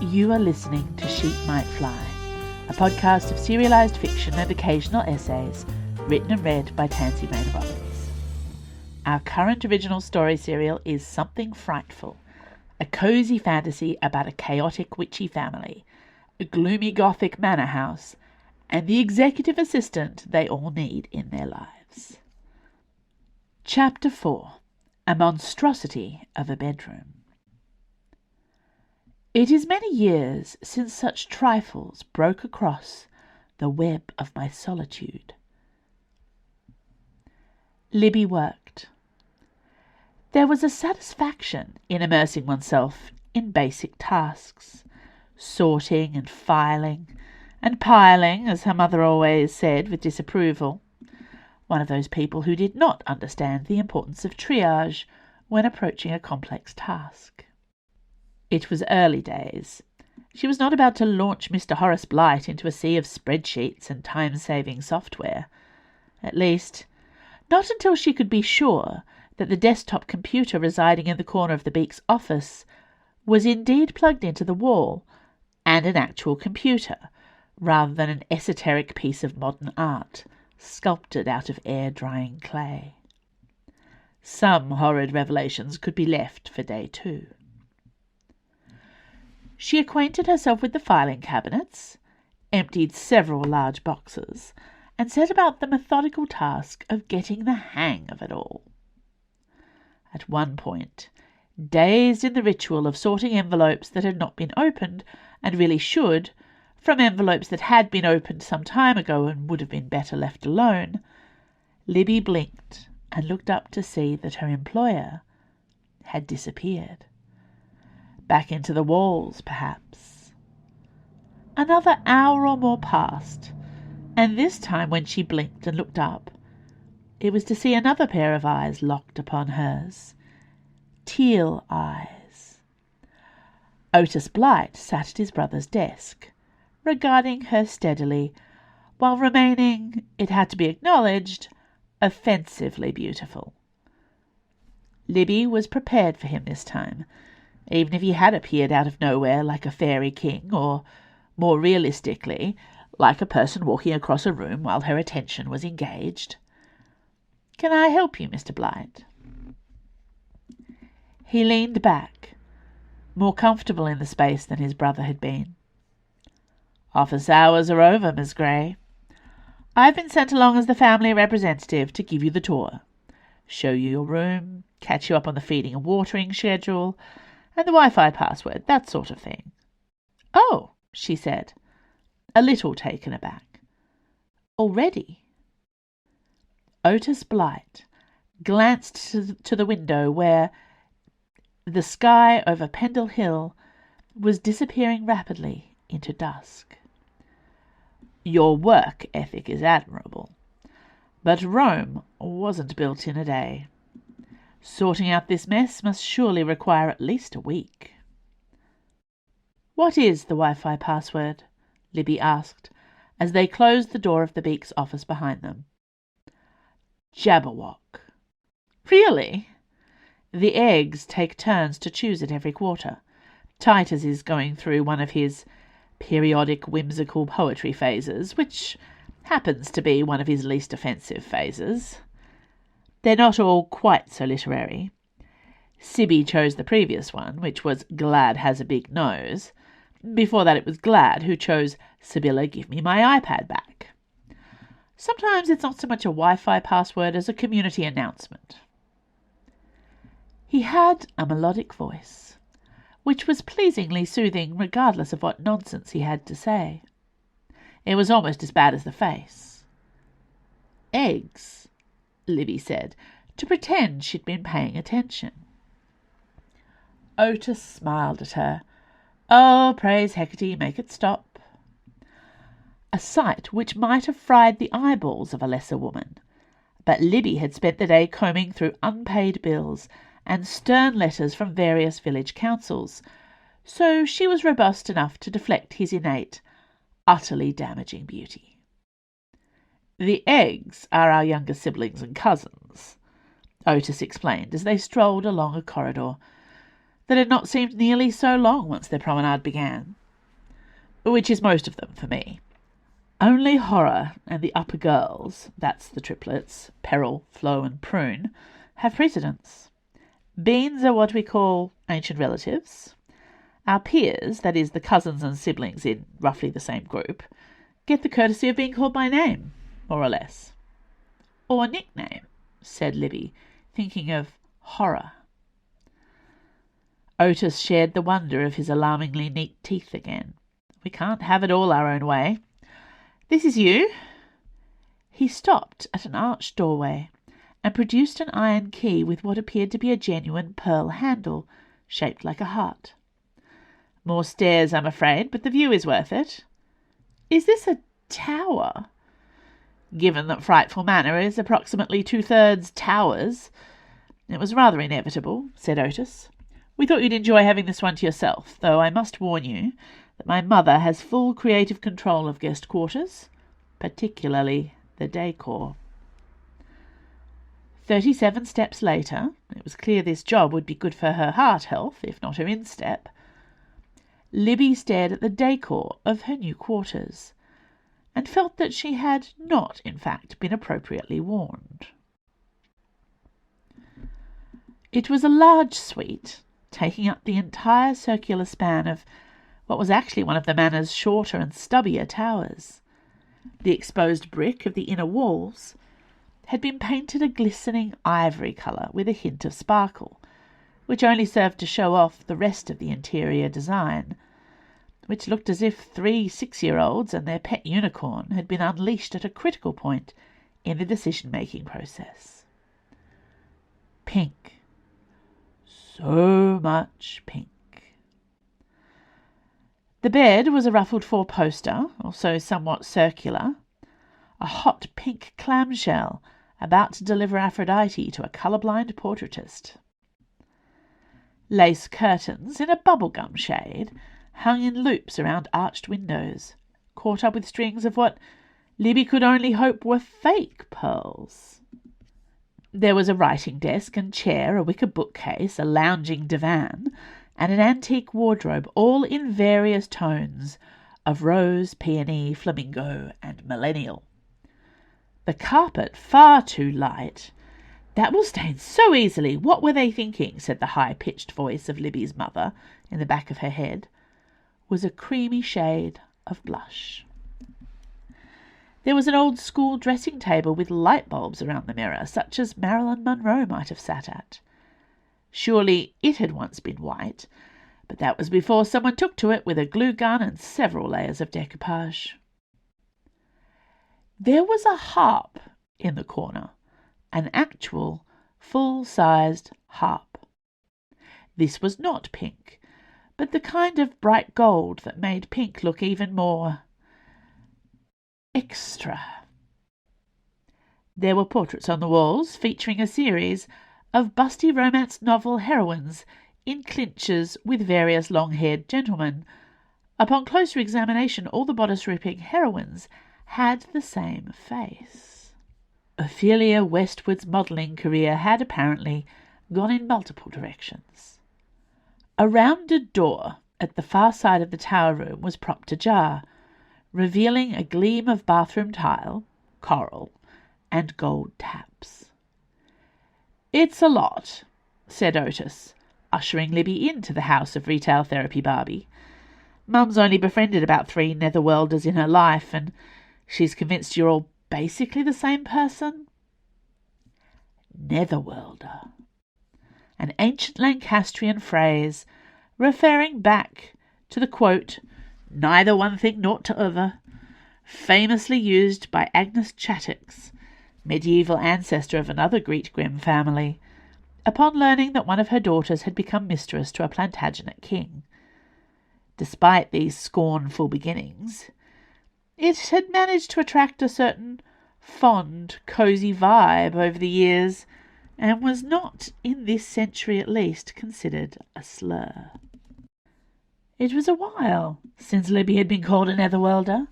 You are listening to Sheep Might Fly, a podcast of serialised fiction and occasional essays, written and read by Tansy Rayner Robbins. Our current original story serial is Something Frightful, a cosy fantasy about a chaotic witchy family, a gloomy gothic manor house, and the executive assistant they all need in their lives. Chapter 4. A Monstrosity of a Bedroom. It is many years since such trifles broke across the web of my solitude. Libby worked. There was a satisfaction in immersing oneself in basic tasks, sorting and filing, and piling, as her mother always said with disapproval, one of those people who did not understand the importance of triage when approaching a complex task. It was early days. She was not about to launch Mr. Horace Blight into a sea of spreadsheets and time-saving software. At least, not until she could be sure that the desktop computer residing in the corner of the Beaks' office was indeed plugged into the wall and an actual computer, rather than an esoteric piece of modern art sculpted out of air-drying clay. Some horrid revelations could be left for day 2. She acquainted herself with the filing cabinets, emptied several large boxes, and set about the methodical task of getting the hang of it all. At one point, dazed in the ritual of sorting envelopes that had not been opened and really should, from envelopes that had been opened some time ago and would have been better left alone, Libby blinked and looked up to see that her employer had disappeared. Back into the walls, perhaps. Another hour or more passed, and this time when she blinked and looked up, it was to see another pair of eyes locked upon hers. Teal eyes. Otis Blight sat at his brother's desk, regarding her steadily, while remaining, it had to be acknowledged, offensively beautiful. Libby was prepared for him this time, even if he had appeared out of nowhere like a fairy king, or, more realistically, like a person walking across a room while her attention was engaged. "Can I help you, Mr. Blight?" He leaned back, more comfortable in the space than his brother had been. "Office hours are over, Miss Gray. I've been sent along as the family representative to give you the tour, show you your room, catch you up on the feeding and watering schedule, and the Wi-Fi password, that sort of thing." "Oh," she said, a little taken aback. "Already?" Otis Blight glanced to the window where the sky over Pendle Hill was disappearing rapidly into dusk. "Your work ethic is admirable, but Rome wasn't built in a day. Sorting out this mess must surely require at least a week." "What is the Wi-Fi password?" Libby asked, as they closed the door of the Beaks' office behind them. "Jabberwock." "Really?" "The eggs take turns to choose it every quarter. Titus is going through one of his periodic whimsical poetry phases, which happens to be one of his least offensive phases. They're not all quite so literary. Sibby chose the previous one, which was Glad Has a Big Nose. Before that it was Glad who chose Sibylla, Give Me My iPad Back. Sometimes it's not so much a Wi-Fi password as a community announcement." He had a melodic voice, which was pleasingly soothing regardless of what nonsense he had to say. It was almost as bad as the face. "Eggs," Libby said, to pretend she'd been paying attention. Otis smiled at her. "Oh, praise Hecate, make it stop." A sight which might have fried the eyeballs of a lesser woman, but Libby had spent the day combing through unpaid bills and stern letters from various village councils, so she was robust enough to deflect his innate, utterly damaging beauty. "The eggs are our younger siblings and cousins," Otis explained as they strolled along a corridor. that had not seemed nearly so long once their promenade began, which is most of them for me. Only Horror and the upper girls, that's the triplets, Peril, Flo and Prune, have precedence. Beans are what we call ancient relatives. Our peers, that is, the cousins and siblings in roughly the same group, get the courtesy of being called by name, more or less. Or nickname, said Libby, thinking of Horror. Otis shared the wonder of his alarmingly neat teeth again. We can't have it all our own way. This is you? He stopped at an arched doorway and produced an iron key with what appeared to be a genuine pearl handle, shaped like a heart. More stairs, I'm afraid, but the view is worth it. Is this a tower? Given that Frightful Manor is approximately 2/3 towers, it was rather inevitable, said Otis. We thought you'd enjoy having this one to yourself, though I must warn you that my mother has full creative control of guest quarters, particularly the decor. 37 steps later, it was clear this job would be good for her heart health, if not her instep, Libby stared at the decor of her new quarters, and felt that she had not, in fact, been appropriately warned. It was a large suite, taking up the entire circular span of what was actually one of the manor's shorter and stubbier towers. The exposed brick of the inner walls had been painted a glistening ivory colour with a hint of sparkle, which only served to show off the rest of the interior design, which looked as if 3 6-year-olds and their pet unicorn had been unleashed at a critical point in the decision-making process. Pink. So much pink. The bed was a ruffled 4-poster, also somewhat circular, a hot pink clamshell about to deliver Aphrodite to a colourblind portraitist. Lace curtains in a bubblegum shade hung in loops around arched windows, caught up with strings of what Libby could only hope were fake pearls. There was a writing desk and chair, a wicker bookcase, a lounging divan, and an antique wardrobe, all in various tones of rose, peony, flamingo, and millennial. The carpet far too light. That will stain so easily. What were they thinking? Said the high-pitched voice of Libby's mother in the back of her head. Was a creamy shade of blush. There was an old-school dressing table with light bulbs around the mirror, such as Marilyn Monroe might have sat at. Surely it had once been white, but that was before someone took to it with a glue gun and several layers of decoupage. There was a harp in the corner, an actual full-sized harp. This was not pink, but the kind of bright gold that made pink look even more extra. There were portraits on the walls featuring a series of busty romance novel heroines in clinches with various long-haired gentlemen. Upon closer examination, all the bodice-ripping heroines had the same face. Ophelia Westwood's modelling career had apparently gone in multiple directions. A rounded door at the far side of the tower room was propped ajar, revealing a gleam of bathroom tile, coral, and gold taps. "It's a lot," said Otis, ushering Libby into the house of retail therapy Barbie. "Mum's only befriended about 3 netherworlders in her life, and she's convinced you're all basically the same person." Netherworlder. An ancient Lancastrian phrase referring back to the quote, "neither one thing nor t'other," famously used by Agnes Chattox, medieval ancestor of another Greek Grimm family, upon learning that one of her daughters had become mistress to a Plantagenet king. Despite these scornful beginnings, it had managed to attract a certain fond, cosy vibe over the years, and was not, in this century at least, considered a slur. It was a while since Libby had been called a netherworlder.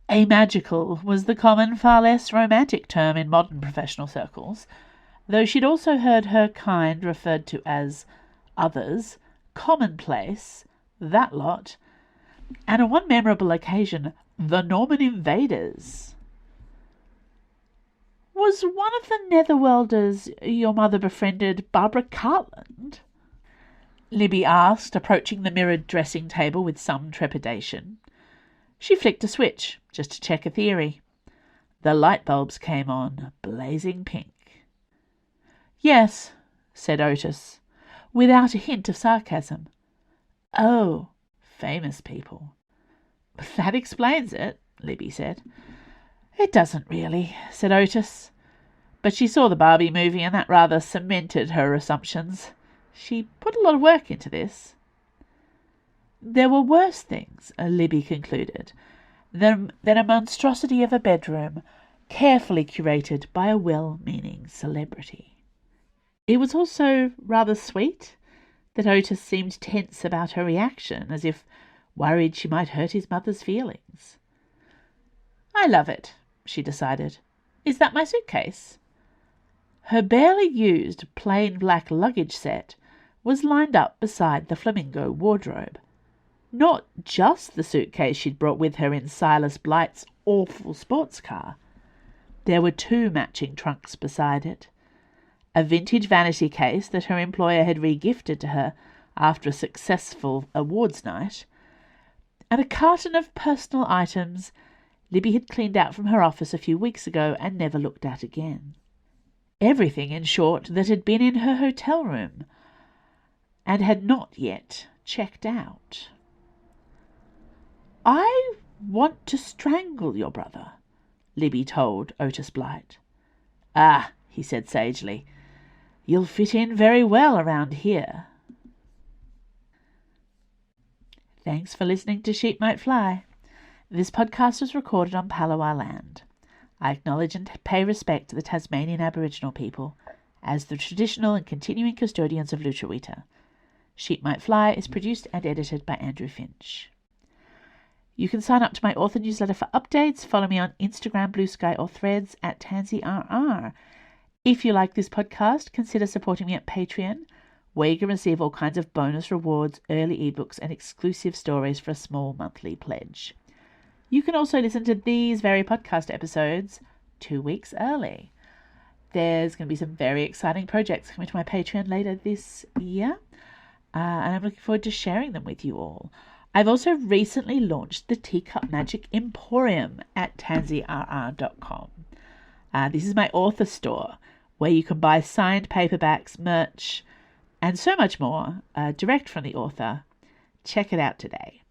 Amagical was the common, far less romantic term in modern professional circles, though she'd also heard her kind referred to as others, commonplace, that lot, and on one memorable occasion, the Norman invaders. Was one of the Netherwelders your mother befriended Barbara Cartland? Libby asked, approaching the mirrored dressing table with some trepidation. She flicked a switch, just to check a theory. The light bulbs came on, blazing pink. Yes, said Otis, without a hint of sarcasm. Oh, famous people. That explains it, Libby said. It doesn't really, said Otis. But she saw the Barbie movie and that rather cemented her assumptions. She put a lot of work into this. There were worse things, Libby concluded, than a monstrosity of a bedroom carefully curated by a well-meaning celebrity. It was also rather sweet that Otis seemed tense about her reaction, as if worried she might hurt his mother's feelings. I love it, she decided. Is that my suitcase? Her barely used plain black luggage set was lined up beside the flamingo wardrobe. Not just the suitcase she'd brought with her in Silas Blight's awful sports car. There were 2 matching trunks beside it. A vintage vanity case that her employer had re-gifted to her after a successful awards night, and a carton of personal items Libby had cleaned out from her office a few weeks ago and never looked at again. Everything, in short, that had been in her hotel room and had not yet checked out. I want to strangle your brother, Libby told Otis Blight. Ah, he said sagely, you'll fit in very well around here. Thanks for listening to Sheep Might Fly. This podcast was recorded on Palawa land. I acknowledge and pay respect to the Tasmanian Aboriginal people as the traditional and continuing custodians of Lutruwita. Sheep Might Fly is produced and edited by Andrew Finch. You can sign up to my author newsletter for updates. Follow me on Instagram, Blue Sky, or Threads at TansyRR. If you like this podcast, consider supporting me at Patreon, where you can receive all kinds of bonus rewards, early ebooks, and exclusive stories for a small monthly pledge. You can also listen to these very podcast episodes 2 weeks early. There's going to be some very exciting projects coming to my Patreon later this year, and I'm looking forward to sharing them with you all. I've also recently launched the Teacup Magic Emporium at tansyrr.com. This is my author store, where you can buy signed paperbacks, merch, and so much more direct from the author. Check it out today.